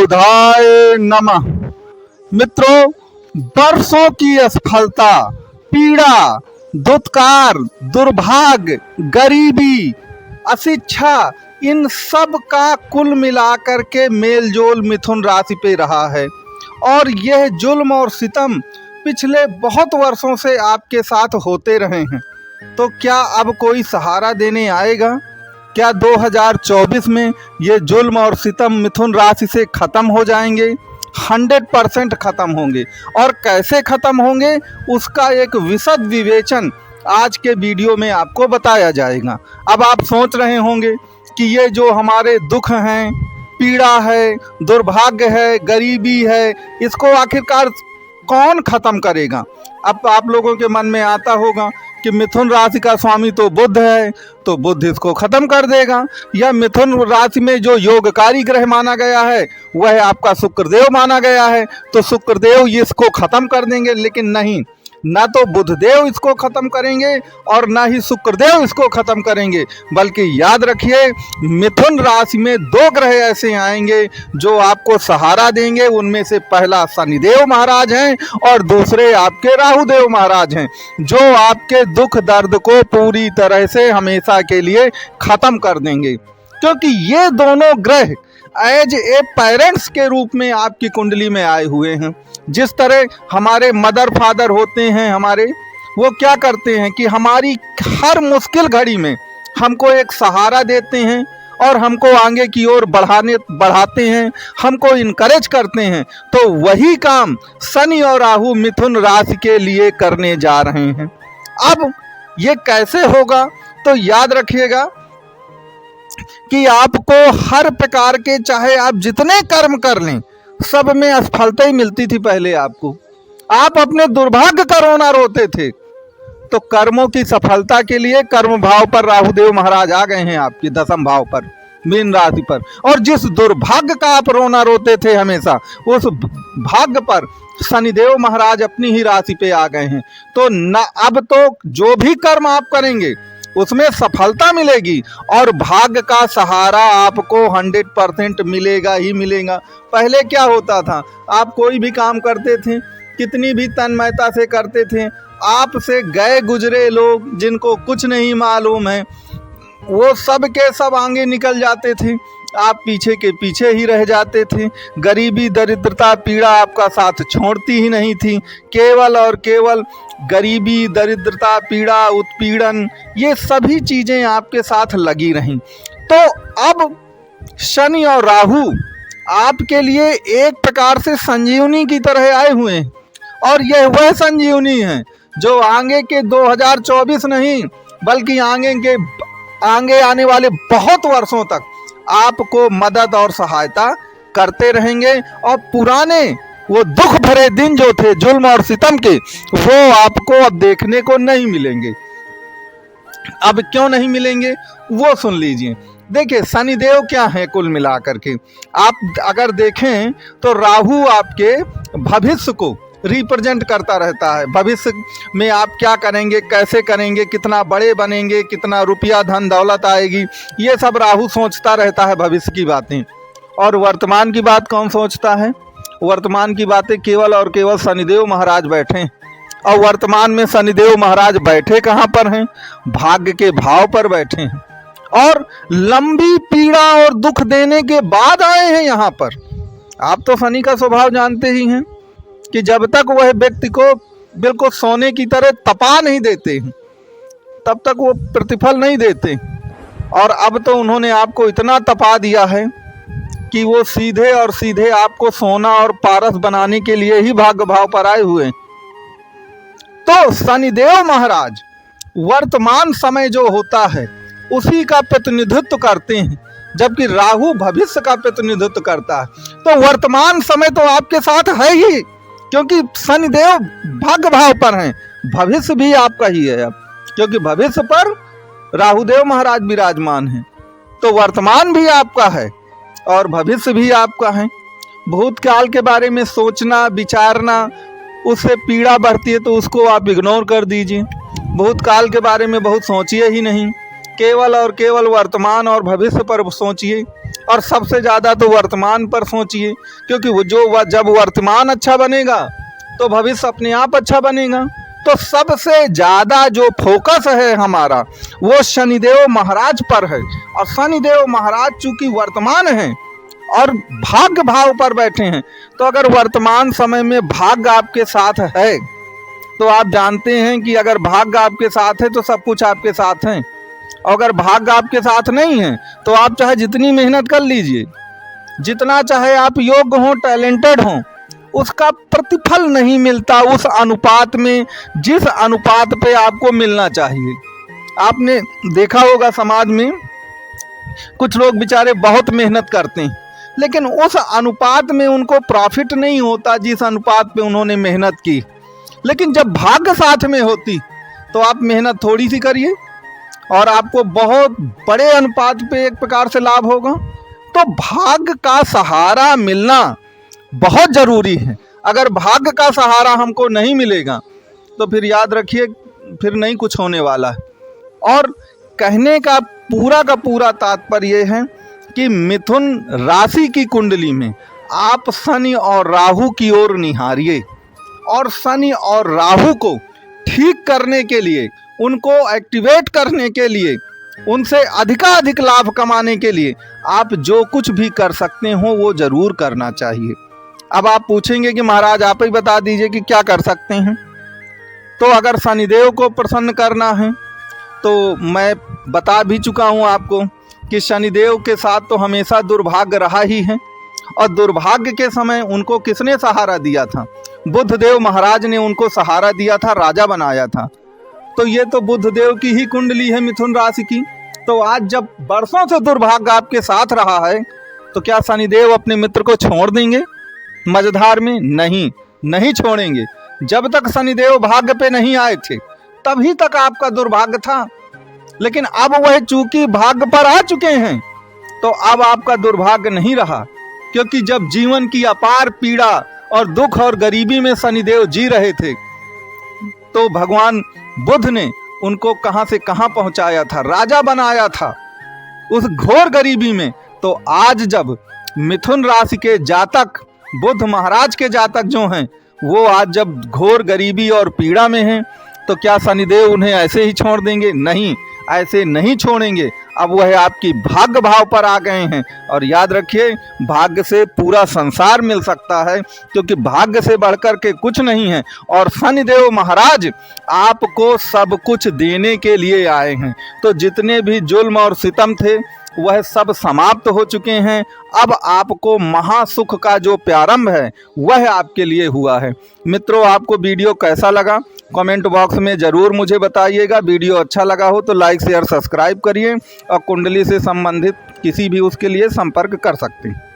बुधाय नमः। मित्रों, वर्षों की असफलता, पीड़ा, दुत्कार, दुर्भाग्य, गरीबी, अशिक्षा, इन सब का कुल मिलाकर के मेलजोल मिथुन राशि पे रहा है। और यह जुल्म और सितम पिछले बहुत वर्षों से आपके साथ होते रहे हैं। तो क्या अब कोई सहारा देने आएगा? क्या 2024 में ये जुल्म और सितम मिथुन राशि से खत्म हो जाएंगे? 100% खत्म होंगे। और कैसे खत्म होंगे उसका एक विशद विवेचन आज के वीडियो में आपको बताया जाएगा। अब आप सोच रहे होंगे कि ये जो हमारे दुख हैं, पीड़ा है, दुर्भाग्य है, गरीबी है, इसको आखिरकार कौन खत्म करेगा? अब आप लोगों के मन में आता होगा कि मिथुन राशि का स्वामी तो बुध है, तो बुध इसको खत्म कर देगा। या मिथुन राशि में जो योगकारी ग्रह माना गया है वह आपका शुक्रदेव माना गया है, तो शुक्रदेव इसको खत्म कर देंगे। लेकिन नहीं, ना तो बुधदेव इसको खत्म करेंगे और ना ही शुक्रदेव इसको खत्म करेंगे, बल्कि याद रखिए मिथुन राशि में 2 ग्रह ऐसे आएंगे जो आपको सहारा देंगे। उनमें से पहला शनिदेव महाराज हैं और दूसरे आपके राहुदेव महाराज हैं, जो आपके दुख दर्द को पूरी तरह से हमेशा के लिए खत्म कर देंगे। क्योंकि ये दोनों ग्रह एज ए पेरेंट्स के रूप में आपकी कुंडली में आए हुए हैं। जिस तरह हमारे मदर फादर होते हैं हमारे, वो क्या करते हैं कि हमारी हर मुश्किल घड़ी में हमको एक सहारा देते हैं और हमको आगे की ओर बढ़ाते हैं, हमको इनकरेज करते हैं। तो वही काम शनि और राहु मिथुन राशि के लिए करने जा रहे हैं। अब ये कैसे होगा? तो याद रखिएगा कि आपको हर प्रकार के, चाहे आप जितने कर्म कर लें, सब में असफलता ही मिलती थी। पहले आपको, आप अपने दुर्भाग्य का रोना रोते थे, तो कर्मों की सफलता के लिए कर्म भाव पर राहुदेव महाराज आ गए हैं आपके 10वें भाव पर, मीन राशि पर। और जिस दुर्भाग्य का आप रोना रोते थे हमेशा, उस भाग्य पर शनिदेव महाराज अपनी ही राशि पे आ गए हैं। तो न अब तो जो भी कर्म आप करेंगे उसमें सफलता मिलेगी और भाग्य का सहारा आपको 100% मिलेगा ही मिलेगा। पहले क्या होता था, आप कोई भी काम करते थे, कितनी भी तन्मयता से करते थे, आपसे गए गुजरे लोग जिनको कुछ नहीं मालूम है, वो सब के सब आगे निकल जाते थे, आप पीछे के पीछे ही रह जाते थे। गरीबी, दरिद्रता, पीड़ा आपका साथ छोड़ती ही नहीं थी। केवल और केवल गरीबी, दरिद्रता, पीड़ा, उत्पीड़न, ये सभी चीज़ें आपके साथ लगी रहीं। तो अब शनि और राहु आपके लिए एक प्रकार से संजीवनी की तरह आए हुए हैं। और यह वह संजीवनी है जो आगे के 2024 नहीं, बल्कि आगे आने वाले बहुत वर्षों तक आपको मदद और सहायता करते रहेंगे। और पुराने वो दुख भरे दिन जो थे जुल्म और सितम के, वो आपको अब देखने को नहीं मिलेंगे। अब क्यों नहीं मिलेंगे वो सुन लीजिए। देखिए, शनिदेव क्या है कुल मिलाकर के, आप अगर देखें तो राहु आपके भविष्य को रिप्रेजेंट करता रहता है। भविष्य में आप क्या करेंगे, कैसे करेंगे, कितना बड़े बनेंगे, कितना रुपया धन दौलत आएगी, ये सब राहु सोचता रहता है, भविष्य की बातें। और वर्तमान की बात कौन सोचता है? वर्तमान की बातें केवल और केवल शनिदेव महाराज बैठे हैं। और वर्तमान में शनिदेव महाराज बैठे कहाँ पर हैं? भाग्य के भाव पर बैठे हैं। और लंबी पीड़ा और दुख देने के बाद आए हैं यहाँ पर। आप तो शनि का स्वभाव जानते ही हैं कि जब तक वह व्यक्ति को बिल्कुल सोने की तरह तपा नहीं देते, तब तक वो प्रतिफल नहीं देते। और अब तो उन्होंने आपको इतना तपा दिया है कि वो सीधे और सीधे आपको सोना और पारस बनाने के लिए ही भाग्य भाव पर आए हुए। तो शनिदेव महाराज वर्तमान समय जो होता है उसी का प्रतिनिधित्व करते हैं, जबकि राहु भविष्य का प्रतिनिधित्व करता है। तो वर्तमान समय तो आपके साथ है ही, क्योंकि शनिदेव भाग्य भाव पर हैं। भविष्य भी आपका ही है अब, क्योंकि भविष्य पर राहुदेव महाराज विराजमान हैं। तो वर्तमान भी आपका है और भविष्य भी आपका है। भूतकाल के बारे में सोचना, विचारना, उससे पीड़ा बढ़ती है, तो उसको आप इग्नोर कर दीजिए। भूतकाल के बारे में बहुत सोचिए ही नहीं, केवल और केवल वर्तमान और भविष्य पर सोचिए। और सबसे ज़्यादा तो वर्तमान पर सोचिए, क्योंकि वो जब वर्तमान अच्छा बनेगा तो भविष्य अपने आप अच्छा बनेगा। तो सबसे ज़्यादा जो फोकस है हमारा वो शनिदेव महाराज पर है। और शनिदेव महाराज चूंकि वर्तमान हैं और भाग्य भाव पर बैठे हैं, तो अगर वर्तमान समय में भाग्य आपके साथ है तो आप जानते हैं कि अगर भाग्य आपके साथ है तो सब कुछ आपके साथ है। और अगर भाग्य आपके साथ नहीं है तो आप चाहे जितनी मेहनत कर लीजिए, जितना चाहे आप योग्य हो, टैलेंटेड हो, उसका प्रतिफल नहीं मिलता उस अनुपात में जिस अनुपात पे आपको मिलना चाहिए। आपने देखा होगा समाज में कुछ लोग बेचारे बहुत मेहनत करते हैं, लेकिन उस अनुपात में उनको प्रॉफिट नहीं होता जिस अनुपात पे उन्होंने मेहनत की। लेकिन जब भाग्य साथ में होती तो आप मेहनत थोड़ी सी करिए और आपको बहुत बड़े अनुपात पे एक प्रकार से लाभ होगा। तो भाग्य का सहारा मिलना बहुत ज़रूरी है। अगर भाग्य का सहारा हमको नहीं मिलेगा तो फिर याद रखिए फिर नहीं कुछ होने वाला है। और कहने का पूरा तात्पर्य है कि मिथुन राशि की कुंडली में आप शनि और राहु की ओर निहारिए और शनि और राहु को ठीक करने के लिए, उनको एक्टिवेट करने के लिए, उनसे अधिकाधिक लाभ कमाने के लिए आप जो कुछ भी कर सकते हो वो ज़रूर करना चाहिए। अब आप पूछेंगे कि महाराज आप ही बता दीजिए कि क्या कर सकते हैं। तो अगर शनिदेव को प्रसन्न करना है तो मैं बता भी चुका हूँ आपको कि शनिदेव के साथ तो हमेशा दुर्भाग्य रहा ही है। और दुर्भाग्य के समय उनको किसने सहारा दिया था? बुद्धदेव महाराज ने उनको सहारा दिया था, राजा बनाया था। तो ये तो बुद्धदेव की ही कुंडली है मिथुन राशि की। तो आज जब बरसों से दुर्भाग्य आपके साथ रहा है तो क्या शनिदेव अपने मित्र को छोड़ देंगे मझधार में? नहीं छोड़ेंगे। जब तक शनिदेव भाग्य पे नहीं आए थे तभी तक आपका दुर्भाग्य था, लेकिन अब वह चूंकि भाग्य पर आ चुके हैं तो अब आपका दुर्भाग्य नहीं रहा। क्योंकि जब जीवन की अपार पीड़ा और दुख और गरीबी में शनिदेव जी रहे थे तो भगवान बुद्ध ने उनको कहां से कहां पहुंचाया था, राजा बनाया था उस घोर गरीबी में। तो आज जब मिथुन राशि के जातक, बुद्ध महाराज के जातक जो हैं, वो आज जब घोर गरीबी और पीड़ा में हैं तो क्या शनिदेव उन्हें ऐसे ही छोड़ देंगे? नहीं, ऐसे नहीं छोड़ेंगे। अब वह आपकी भाग्य भाव पर आ गए हैं। और याद रखिए भाग्य से पूरा संसार मिल सकता है, क्योंकि भाग्य से बढ़कर के कुछ नहीं है। और शनिदेव महाराज आपको सब कुछ देने के लिए आए हैं। तो जितने भी जुल्म और सितम थे वह सब समाप्त हो चुके हैं। अब आपको महासुख का जो प्रारंभ है वह आपके लिए हुआ है। मित्रों, आपको वीडियो कैसा लगा कमेंट बॉक्स में ज़रूर मुझे बताइएगा। वीडियो अच्छा लगा हो तो लाइक शेयर सब्सक्राइब करिए और कुंडली से संबंधित किसी भी उसके लिए संपर्क कर सकते हैं।